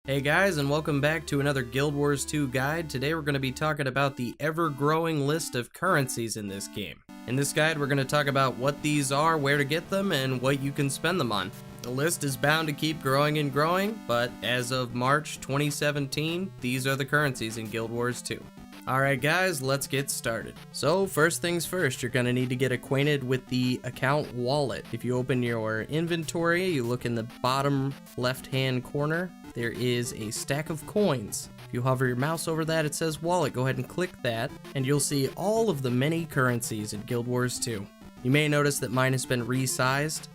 Hey guys, and welcome back to another Guild Wars 2 guide. Today we're going to be talking about the ever-growing list of currencies in this game. In this guide, we're going to talk about what these are, where to get them, and what you can spend them on. The list is bound to keep growing and growing, but as of March 2017, these are the currencies in Guild Wars 2. Alright guys, let's get started. So first things first, you're going to need to get acquainted with the account wallet. If you open your inventory, you look in the bottom left-hand corner, there is a stack of coins. If you hover your mouse over that, it says wallet. Go ahead and click that, and you'll see all of the many currencies in Guild Wars 2. You may notice that mine has been resized.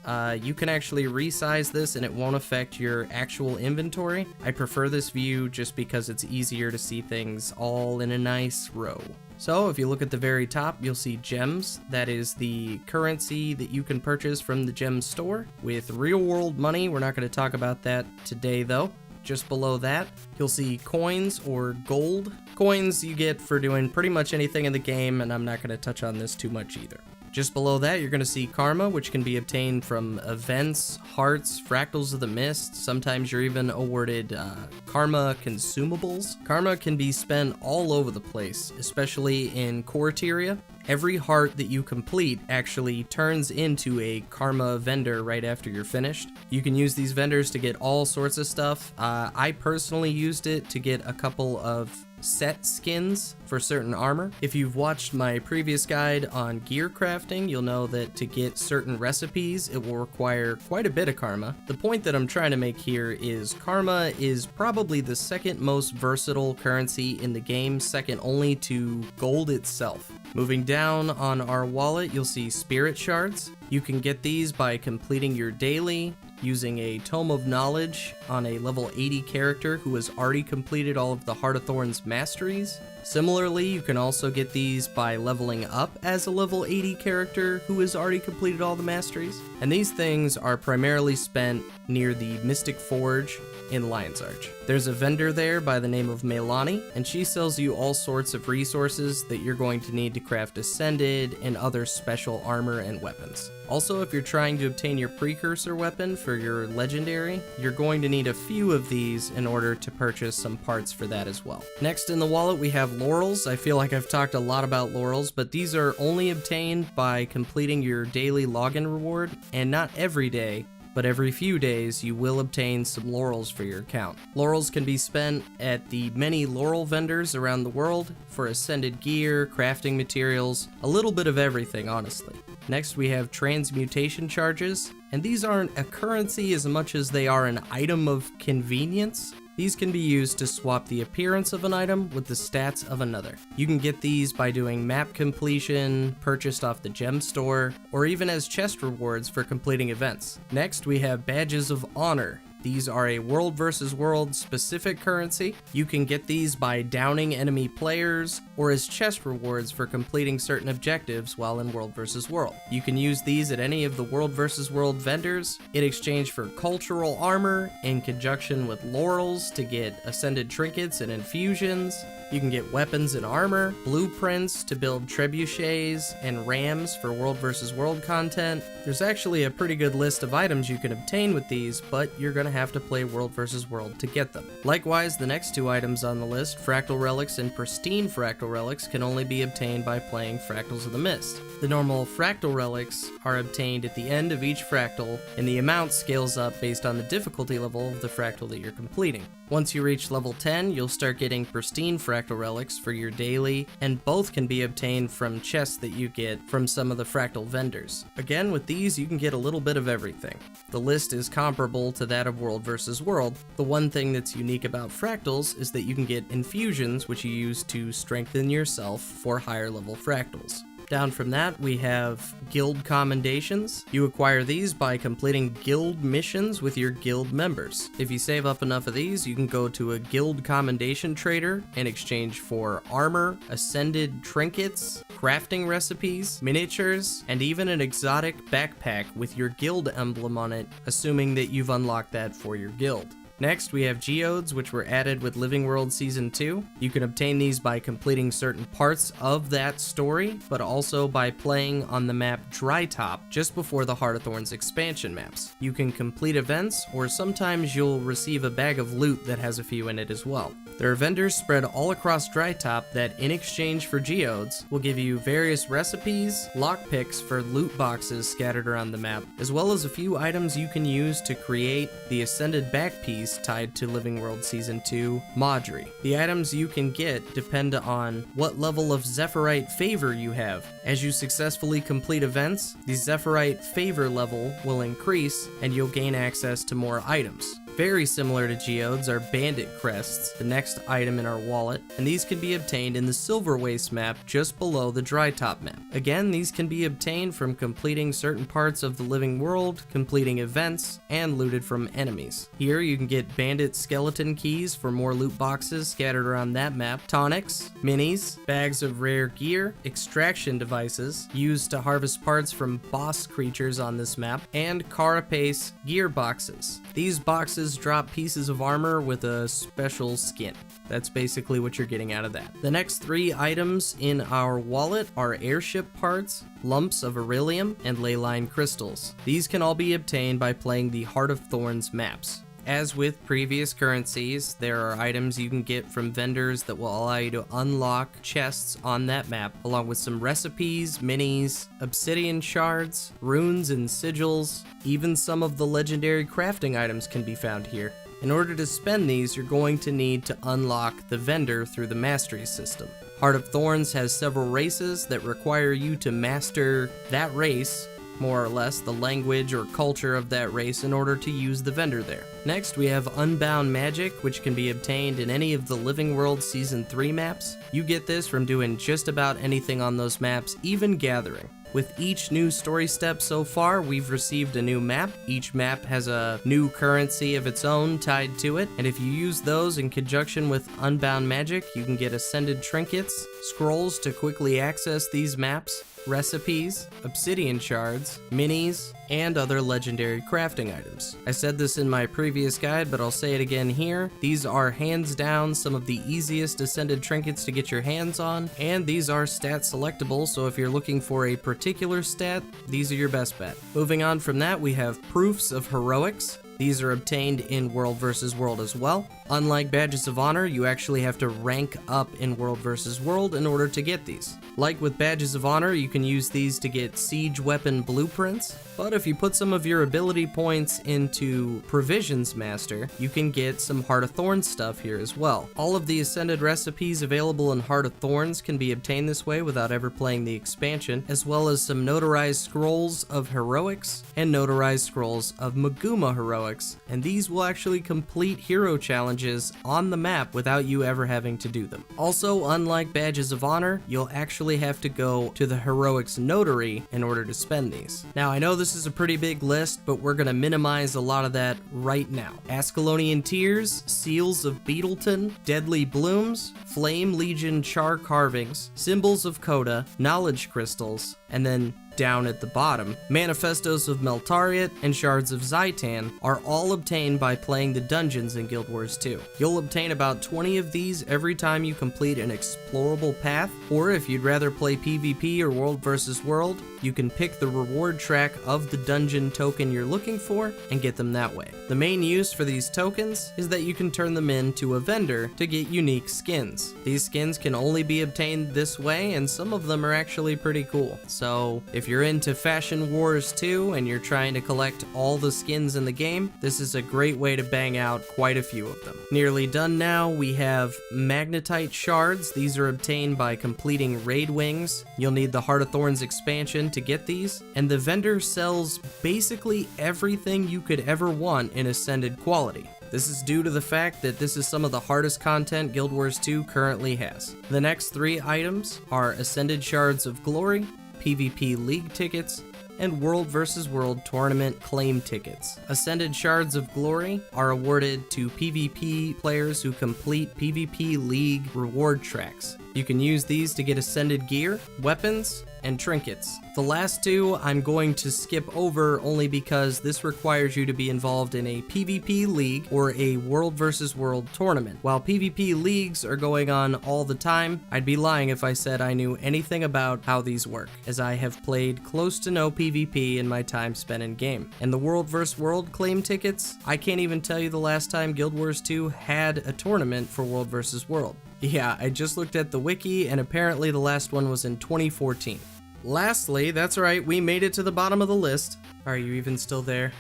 You can actually resize this and it won't affect your actual inventory. I prefer this view just because it's easier to see things all in a nice row. So if you look at the very top, you'll see gems. That is the currency that you can purchase from the gem store with real world money. We're not going to talk about that today though. Just below that, you'll see coins or gold. Coins you get for doing pretty much anything in the game, and I'm not going to touch on this too much either. Just below that, you're going to see karma, which can be obtained from events, hearts, fractals of the mist. Sometimes you're even awarded karma consumables. Karma can be spent all over the place, especially in Corteria. Every heart that you complete actually turns into a karma vendor right after you're finished. You can use these vendors to get all sorts of stuff. I personally used it to get a couple of set skins for certain armor. If you've watched my previous guide on gear crafting, you'll know that to get certain recipes, it will require quite a bit of karma. The point that I'm trying to make here is karma is probably the second most versatile currency in the game, second only to gold itself. Moving down on our wallet, you'll see spirit shards. You can get these by completing your daily, using a Tome of Knowledge on a level 80 character who has already completed all of the Heart of Thorns masteries. Similarly, you can also get these by leveling up as a level 80 character who has already completed all the masteries. And these things are primarily spent near the Mystic Forge in Lion's Arch. There's a vendor there by the name of Melani, and she sells you all sorts of resources that you're going to need to craft Ascended and other special armor and weapons. Also, if you're trying to obtain your precursor weapon for your legendary, you're going to need a few of these in order to purchase some parts for that as well. Next in the wallet we have laurels. I feel like I've talked a lot about laurels, but these are only obtained by completing your daily login reward, and not every day, but every few days you will obtain some laurels for your account. Laurels can be spent at the many laurel vendors around the world for ascended gear, crafting materials, a little bit of everything honestly. Next we have Transmutation Charges, and these aren't a currency as much as they are an item of convenience. These can be used to swap the appearance of an item with the stats of another. You can get these by doing map completion, purchased off the gem store, or even as chest rewards for completing events. Next, we have Badges of Honor. These are a world versus world specific currency. You can get these by downing enemy players or as chest rewards for completing certain objectives while in world versus world. You can use these at any of the world versus world vendors in exchange for cultural armor in conjunction with laurels to get ascended trinkets and infusions. You can get weapons and armor, blueprints to build trebuchets and rams for world versus world content. There's actually a pretty good list of items you can obtain with these, but you're going to have to play world versus world to get them. Likewise, the next two items on the list, Fractal Relics and Pristine Fractal Relics, can only be obtained by playing Fractals of the Mist. The normal Fractal Relics are obtained at the end of each fractal, and the amount scales up based on the difficulty level of the fractal that you're completing. Once you reach level 10, you'll start getting Pristine Fractal Relics for your daily, and both can be obtained from chests that you get from some of the fractal vendors. Again, with these, you can get a little bit of everything. The list is comparable to that of World vs. World. The one thing that's unique about fractals is that you can get infusions, which you use to strengthen yourself for higher level fractals. Down from that, we have Guild Commendations. You acquire these by completing guild missions with your guild members. If you save up enough of these, you can go to a guild commendation trader in exchange for armor, ascended trinkets, crafting recipes, miniatures, and even an exotic backpack with your guild emblem on it, assuming that you've unlocked that for your guild. Next, we have Geodes, which were added with Living World Season 2. You can obtain these by completing certain parts of that story, but also by playing on the map Drytop just before the Heart of Thorns expansion maps. You can complete events, or sometimes you'll receive a bag of loot that has a few in it as well. There are vendors spread all across Drytop that, in exchange for Geodes, will give you various recipes, lockpicks for loot boxes scattered around the map, as well as a few items you can use to create the Ascended backpiece tied to Living World Season 2, Maudry. The items you can get depend on what level of Zephyrite favor you have. As you successfully complete events, the Zephyrite favor level will increase and you'll gain access to more items. Very similar to Geodes are Bandit Crests, the next item in our wallet, and these can be obtained in the Silver Waste map just below the Drytop map. Again, these can be obtained from completing certain parts of the living world, completing events, and looted from enemies. Here you can get Bandit Skeleton Keys for more loot boxes scattered around that map, tonics, minis, bags of rare gear, extraction devices used to harvest parts from boss creatures on this map, and Carapace gear boxes. These boxes drop pieces of armor with a special skin. That's basically what you're getting out of that. The next 3 items in our wallet are Airship Parts, lumps of Beryllium, and Leyline crystals. These can all be obtained by playing the Heart of Thorns maps. As with previous currencies, there are items you can get from vendors that will allow you to unlock chests on that map, along with some recipes, minis, obsidian shards, runes and sigils. Even some of the legendary crafting items can be found here. In order to spend these, you're going to need to unlock the vendor through the mastery system. Heart of Thorns has several races that require you to master that race, more or less the language or culture of that race, in order to use the vendor there. Next, we have Unbound Magic, which can be obtained in any of the Living World Season 3 maps. You get this from doing just about anything on those maps, even gathering. With each new story step so far, we've received a new map. Each map has a new currency of its own tied to it, and if you use those in conjunction with Unbound Magic, you can get Ascended Trinkets, scrolls to quickly access these maps, recipes, obsidian shards, minis, and other legendary crafting items. I said this in my previous guide, but I'll say it again here. These are hands down some of the easiest Ascended Trinkets to get your hands on, and these are stat selectable, so if you're looking for a particular stat, these are your best bet. Moving on from that, we have Proofs of Heroics. These are obtained in World vs. World as well. Unlike Badges of Honor, you actually have to rank up in World vs. World in order to get these. Like with Badges of Honor, you can use these to get siege weapon blueprints, but if you put some of your ability points into Provisions Master, you can get some Heart of Thorns stuff here as well. All of the Ascended recipes available in Heart of Thorns can be obtained this way without ever playing the expansion, as well as some notarized scrolls of Heroics and notarized scrolls of Maguma Heroics, and these will actually complete hero challenges on the map without you ever having to do them. Also, unlike Badges of Honor, you'll actually have to go to the Heroics Notary in order to spend these. Now, I know this is a pretty big list, but we're going to minimize a lot of that right now. Ascalonian Tears, Seals of Beetleton, Deadly Blooms, Flame Legion Char Carvings, Symbols of Coda, Knowledge Crystals, and then down at the bottom, Manifestos of Meltariat and Shards of Zaitan are all obtained by playing the dungeons in Guild Wars 2. You'll obtain about 20 of these every time you complete an explorable path, or if you'd rather play PvP or World vs. World, you can pick the reward track of the dungeon token you're looking for and get them that way. The main use for these tokens is that you can turn them in to a vendor to get unique skins. These skins can only be obtained this way, and some of them are actually pretty cool. So if you're into Fashion Wars 2 and you're trying to collect all the skins in the game, this is a great way to bang out quite a few of them. Nearly done now, we have Magnetite Shards. These are obtained by completing Raid Wings. You'll need the Heart of Thorns expansion to get these, and the vendor sells basically everything you could ever want in Ascended quality. This is due to the fact that this is some of the hardest content Guild Wars 2 currently has. The next 3 items are Ascended Shards of Glory, PvP League tickets, and World vs. World Tournament claim tickets. Ascended Shards of Glory are awarded to PvP players who complete PvP League reward tracks. You can use these to get Ascended gear, weapons, and trinkets. The last two I'm going to skip over only because this requires you to be involved in a PvP league or a World vs. World tournament. While PvP leagues are going on all the time, I'd be lying if I said I knew anything about how these work, as I have played close to no PvP in my time spent in game. And the World vs. World claim tickets, I can't even tell you the last time Guild Wars 2 had a tournament for World vs. World. Yeah, I just looked at the wiki and apparently the last one was in 2014. Lastly, that's right, we made it to the bottom of the list. Are you even still there?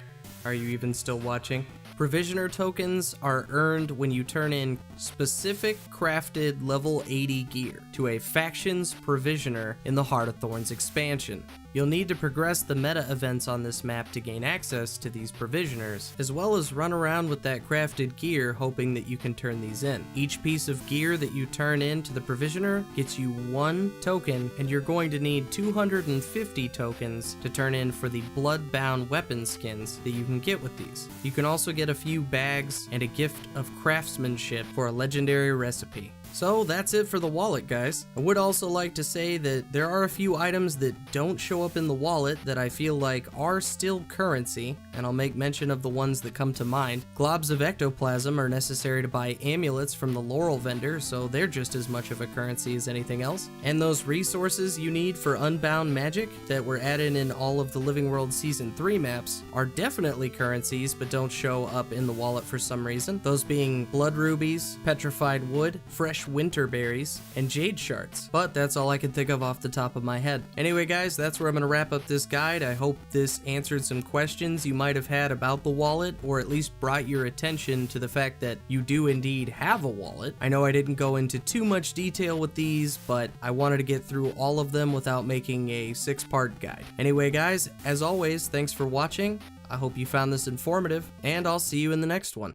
Are you even still watching? Provisioner tokens are earned when you turn in specific crafted level 80 gear to a faction's provisioner in the Heart of Thorns expansion. You'll need to progress the meta events on this map to gain access to these provisioners, as well as run around with that crafted gear hoping that you can turn these in. Each piece of gear that you turn in to the provisioner gets you 1 token, and you're going to need 250 tokens to turn in for the blood-bound weapon skins that you can get with these. You can also get a few bags and a gift of craftsmanship for a legendary recipe. So that's it for the wallet, guys. I would also like to say that there are a few items that don't show up in the wallet that I feel like are still currency, and I'll make mention of the ones that come to mind. Globs of ectoplasm are necessary to buy amulets from the Laurel vendor, so they're just as much of a currency as anything else. And those resources you need for Unbound Magic that were added in all of the Living World Season 3 maps are definitely currencies, but don't show up in the wallet for some reason. Those being blood rubies, petrified wood, fresh winter berries, and jade shards. But that's all I can think of off the top of my head. Anyway guys, that's where I'm going to wrap up this guide. I hope this answered some questions you might have had about the wallet, or at least brought your attention to the fact that you do indeed have a wallet. I know I didn't go into too much detail with these, but I wanted to get through all of them without making a 6-part guide. Anyway guys, as always, thanks for watching. I hope you found this informative, and I'll see you in the next one.